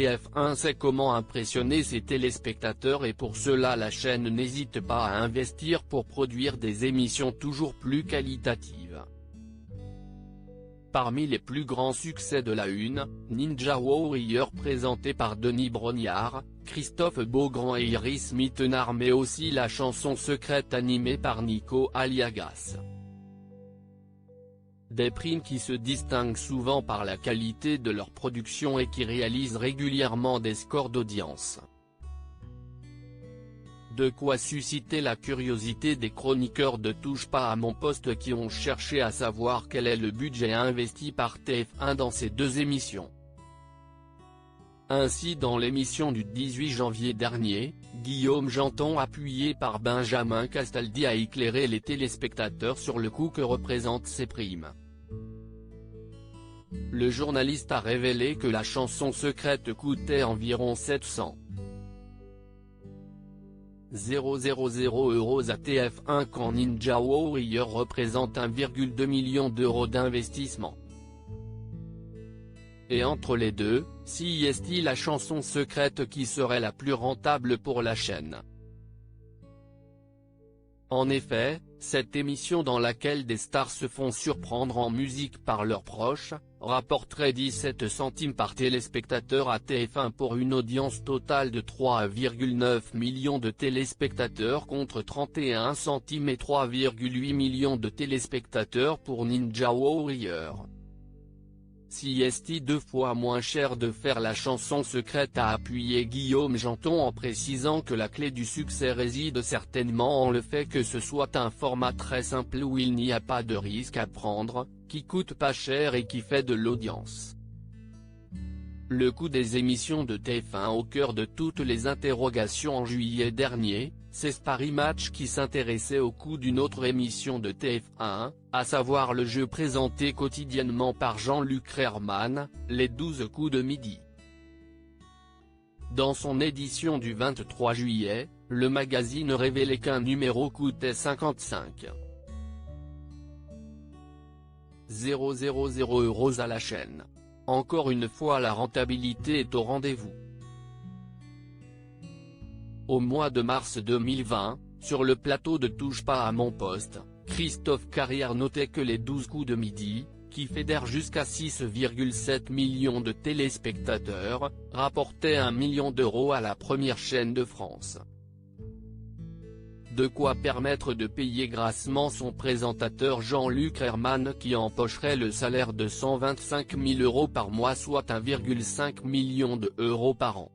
TF1 sait comment impressionner ses téléspectateurs et pour cela la chaîne n'hésite pas à investir pour produire des émissions toujours plus qualitatives. Parmi les plus grands succès de la Une, Ninja Warrior présenté par Denis Brognard, Christophe Beaugrand et Iris Mittenard, mais aussi la chanson secrète animée par Nico Aliagas. Des primes qui se distinguent souvent par la qualité de leur production et qui réalisent régulièrement des scores d'audience. De quoi susciter la curiosité des chroniqueurs de Touche pas à mon poste qui ont cherché à savoir quel est le budget investi par TF1 dans ces deux émissions. Ainsi, dans l'émission du 18 janvier dernier, Guillaume Janton, appuyé par Benjamin Castaldi, a éclairé les téléspectateurs sur le coût que représentent ces primes. Le journaliste a révélé que la chanson secrète coûtait environ 700 000 € à TF1 quand Ninja Warrior représente 1,2 million d'euros d'investissement. Et entre les deux, si est-il la chanson secrète qui serait la plus rentable pour la chaîne? En effet, cette émission dans laquelle des stars se font surprendre en musique par leurs proches, rapporterait 17 centimes par téléspectateur à TF1 pour une audience totale de 3,9 millions de téléspectateurs contre 31 centimes et 3,8 millions de téléspectateurs pour Ninja Warrior. Si est deux fois moins cher de faire la chanson secrète, a appuyé Guillaume Janton en précisant que la clé du succès réside certainement en le fait que ce soit un format très simple où il n'y a pas de risque à prendre, qui coûte pas cher et qui fait de l'audience. Le coût des émissions de TF1 au cœur de toutes les interrogations en juillet dernier, c'est Paris Match qui s'intéressait au coût d'une autre émission de TF1, à savoir le jeu présenté quotidiennement par Jean-Luc Reichmann, les 12 coups de midi. Dans son édition du 23 juillet, le magazine révélait qu'un numéro coûtait 55 000 € à la chaîne. Encore une fois, la rentabilité est au rendez-vous. Au mois de mars 2020, sur le plateau de Touche pas à mon poste, Christophe Carrière notait que les 12 coups de midi, qui fédèrent jusqu'à 6,7 millions de téléspectateurs, rapportaient 1 million d'euros à la première chaîne de France. De quoi permettre de payer grassement son présentateur Jean-Luc Reichmann qui empocherait le salaire de 125 000 € par mois, soit 1,5 million d'euros par an.